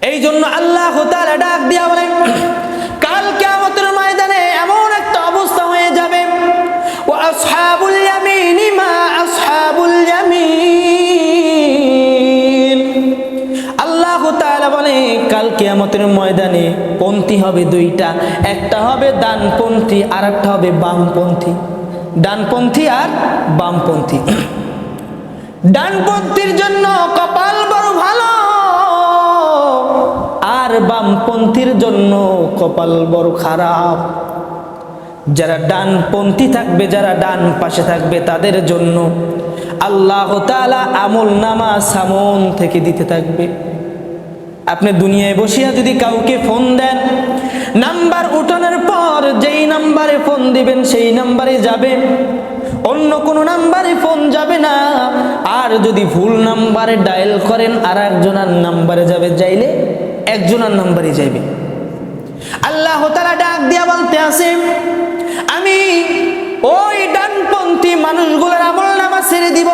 এই জন্য আল্লাহ তাআলা ডাক দিয়া বলেন, কাল কিয়ামতের ময়দানে এমন একটা অবস্থা হয়ে যাবে, ওয়া আসহাবুল ইয়ামিনি মা আসহাবুল ইয়ামিন। আল্লাহ তাআলা বলে কাল কিয়ামতের ময়দানে পন্থী হবে দুইটা, একটা হবে ডানপন্থী আর একটা হবে বামপন্থী। ডানপন্থী আর বামপন্থী। ডানপন্থীর জন্য কপাল বড় ভালো, আর বামপন্থীর জন্য কপাল বড় খারাপ। যারা ডানপন্থী থাকবে, যারা ডান পাশে থাকবে, তাদের জন্য আল্লাহ তাআলা আমলনামা সামন থেকে দিতে থাকবে। আপনি দুনিয়ায় বসিয়া যদি কাউকে ফোন দেন, নাম্বার উঠানোর পর যেই নাম্বারে ফোন দিবেন সেই নাম্বারে যাবে, অন্য কোনো নাম্বারে ফোন যাবে না। আর যদি ভুল নাম্বারে ডায়াল করেন আর একজনের নাম্বারে যাবে, যাইলে একজনের নাম্বারে যাবে। আল্লাহ তাআলা ডাক দিয়া বলতে আছে, আমি ওই ডানপন্থী মানুষগুলোর আমলনামা ছেড়ে দিব।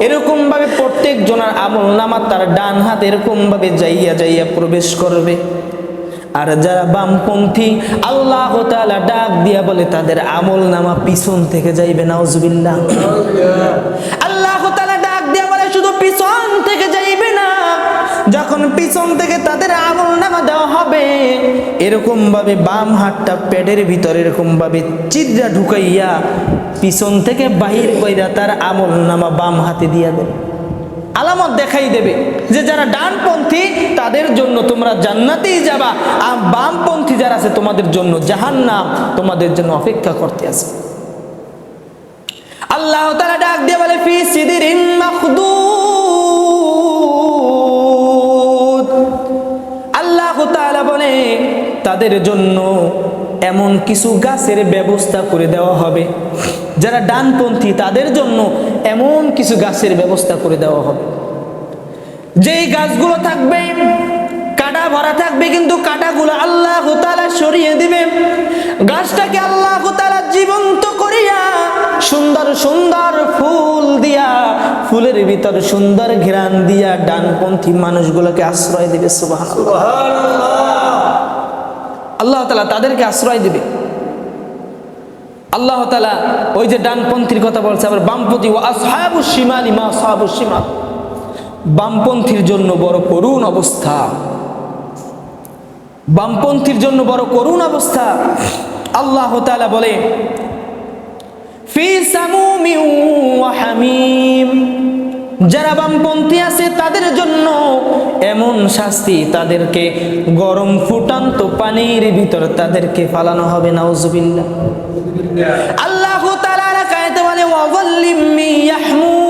এরকম ভাবে প্রত্যেক জনের আমলনামা তার ডান হাত এরকম ভাবে যাইয়া যাইয়া প্রবেশ করবে। আর যারা বামপন্থী, আল্লাহ তাআলা ডাক দিয়া বলে তাদের আমলনামা পিছন থেকে যাইবে। নাউজুবিল্লাহ। আল্লাহ তাআলা ডাক দিয়া বলে শুধু পিছন থেকে যাইবে না, যখন পিছন থেকে তাদের আমলনামা দেওয়া হবে, এরকম ভাবে বাম হাতটা পেটের ভিতরে এরকম ভাবে চিদ্রা ঢুকাইয়া পিছন থেকে বাহির কইরা তার আমলনামা বাম হাতে দিয়া দেবে। আলামত দেখাই দেবে যে যারা ডানপন্থী তাদের জন্য তোমরা জান্নাতেই যাবা, আর বামপন্থী যারা আছে তোমাদের জন্য জাহান্নাম তোমাদের জন্য অপেক্ষা করতে আছে। আল্লাহ তাআলা ডাক দিয়ে বলে, ফি সিদরিন মাখদুদ। আল্লাহ তাআলা বলে তাদের জন্য এমন কিছু গাছের ব্যবস্থা করে দেওয়া হবে। যারা ডানপন্থী তাদের জন্য এমন কিছু গাছের ব্যবস্থা করে দেওয়া হবে, যেই গাছগুলো থাকবে কাঁটা ভরা থাকবে, কিন্তু কাঁটাগুলো আল্লাহ তাআলা সরিয়ে দিবে। গাছটাকে আল্লাহ তাআলা জীবন্ত করিয়া সুন্দর সুন্দর ফুল দিয়া, ফুলের ভিতর সুন্দর ঘ্রাণ দিয়া ডানপন্থী মানুষগুলোকে আশ্রয় দিবে। সুবহানাল্লাহ। আল্লাহ তাআলা তাদেরকে আশ্রয় দিবে। আল্লাহ তাআলা ওই যে ডানপন্থীর কথা বলছে, আবার বামপন্থী, ওয়া আসহাবুশ শিমালি মা আসহাবুশ শিমাল। বামপন্থীর জন্য বড় করুণ অবস্থা, বামপন্থীর জন্য বড় করুণ অবস্থা। আল্লাহ তাআলা বলে, ফি সামুমিন ওয়া হামিম। যারা বামপন্থী আছে তাদের জন্য এমন শাস্তি, তাদেরকে গরম ফুটান্ত পানির ভিতর তাদেরকে ফালানো হবে। নাউজুবিল্লাহ। আল্লাহ তাআলা আয়াতে বলে, ওয়া যাল্লিম মিন ইয়াহমুম।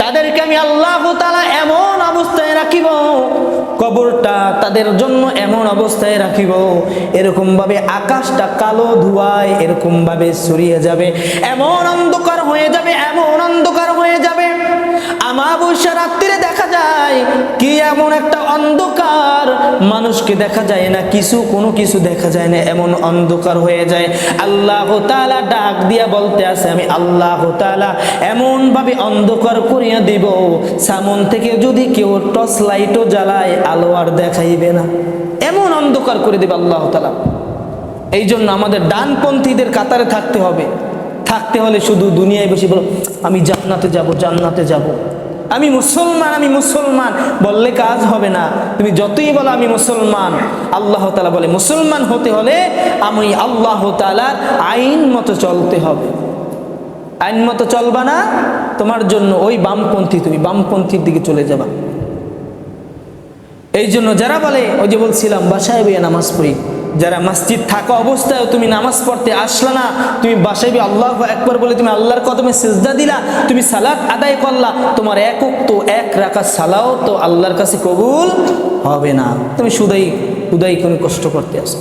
তাদেরকে আমি আল্লাহ তাআলা এমন অবস্থায় রাখিব, কবরটা তাদের জন্য এমন অবস্থায় রাখিব, এরকম ভাবে আকাশটা কালো ধোঁয়ায় এরকম ভাবে ছড়িয়ে যাবে, এমন অন্ধকার হয়ে যাবে, এমন অন্ধকার হয়ে যাবে। আমাবস্যা রাত্রিরে দেখা যায় কি এমন একটা অন্ধকার, মানুষকে দেখা যায় না, কোনো কিছু দেখা যায় না, এমন অন্ধকার হয়ে যায়। আল্লাহ তাআলা ডাক দিয়া বলতে আছে, আমি আল্লাহ তাআলা এমন ভাবে অন্ধকার করিয়া দিব, সামন থেকে যদি কেউ টর্চ লাইটও জ্বালায় আলো আর দেখাইবে না, এমন অন্ধকার করে দেবে আল্লাহ তাআলা। এই জন্য আমাদের ডানপন্থীদের কাতারে থাকতে হবে। থাকতে হলে শুধু দুনিয়ায় বসে বলো আমি জান্নাতে যাব, জান্নাতে যাব, আমি মুসলমান, আমি মুসলমান বললে কাজ হবে না। তুমি যতই বলো আমি মুসলমান, আল্লাহ তাআলা বলে মুসলমান হতে হলে আমি আল্লাহ তাআলার আইন মতো চলতে হবে। আইন মতো চলবা না, তোমার জন্য ওই বামপন্থী, তুমি বামপন্থীর দিকে চলে যাবা। এই জন্য যারা বলে, ওই যে বলছিলাম বাসায় বইয়া নামাজ পড়ি, যারা মসজিদ থাকা অবস্থায় তুমি নামাজ পড়তে আসলা না, তুমি বাসায় বই আল্লাহু আকবার বলে তুমি আল্লাহর কদমে সিজদা দিলা, তুমি সালাত আদায় করলা, তোমার এক রাকাত সালাও তো আল্লাহর কাছে কবুল হবে না। তুমি শুধুই কোনো কষ্ট করতে আসো।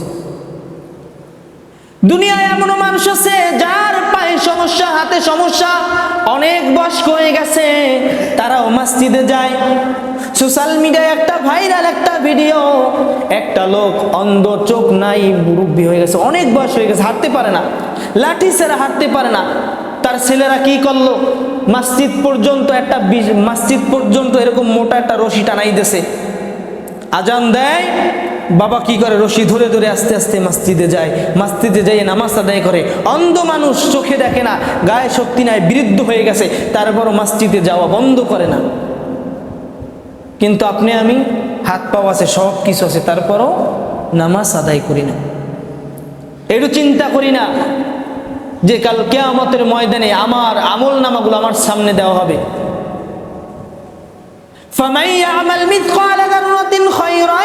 দুনিয়ায় এমনও মানুষ আছে যার পায়ে সমস্যা, হাতে সমস্যা, অনেক বয়স্ক হয়ে গেছে, তারাও মসজিদে যায়। সোশ্যাল মিডিয়ায় একটা ভাইরাল একটা ভিডিও, একটা লোক অন্ধ, চোখ নাই, মুরব্বী হয়ে গেছে, অনেক বয়স হয়ে গেছে, হাঁটতে পারে না, লাঠি ছাড়া হাঁটতে পারে না। তার ছেলেরা কি করলো, মসজিদ পর্যন্ত এরকম মোটা একটা রশি টানাই দিয়েছে। আজান দেয়, বাবা কি করে, রশি ধরে ধরে আস্তে আস্তে মসজিদে যায়, মসজিদে যাই নামাজ আদায় করে। অন্ধ মানুষ, চোখে দেখে না, গায়ে শক্তি নাই, বৃদ্ধ হয়ে গেছে, তারপরও মসজিদে যাওয়া বন্ধ করে না। কিন্তু আপনি আমি হাত পাও আছে, সব কিছু আছে, তারপরও নামাজ আদায় করি না। একটু চিন্তা করি না যে কাল কিয়ামতের ময়দানে আমার আমল নামাগুলো আমার সামনে দেওয়া হবে। فمن يعمل مثقال ذرة خيرا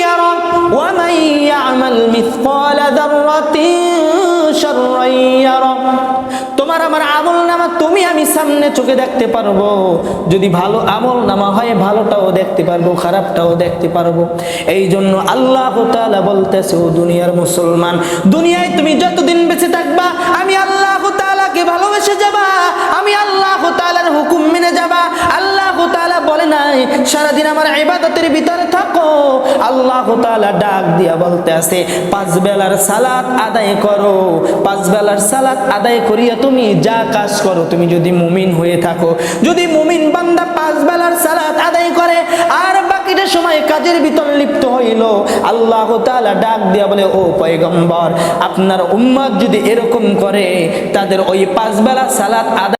يره ومن يعمل مثقال ذرة شرا يره। তোমার আমার আমল নামা তুমি আমি সামনে চোখে দেখতে পারবো। যদি ভালো আমল নামা হয় ভালোটাও দেখতে পারবো, খারাপটাও দেখতে পারবো। এই জন্য আল্লাহ তাআলা বলতেছে, ও দুনিয়ার মুসলমান, দুনিয়ায় তুমি যতদিন বেঁচে থাকবা আমি আল্লাহ তাআলাকে ভালোবেসে যাবা, আমি আল্লাহ তাআলার হুকুম মেনে যাবা। আল্লাহ তাআলা বলে নাই সারাদিন আমার ইবাদতের ভিতরে থাকো। আল্লাহ তাআলা ডাক দিয়া বলতে আছে, 5 বেলার সালাত আদায় করো। 5 বেলার সালাত আদায় করিয়া তুমি যা কাজ করো, তুমি যদি মুমিন হয়ে থাকো, যদি মুমিন বান্দা 5 বেলার সালাত আদায় করে আর বাকিটা সময় কাজের ভিতর লিপ্ত হইল, আল্লাহ তাআলা ডাক দিয়া বলে, ও পয়গম্বর, আপনার উম্মত যদি এরকম করে, তাদের ওই 5 বেলা সালাত আদায়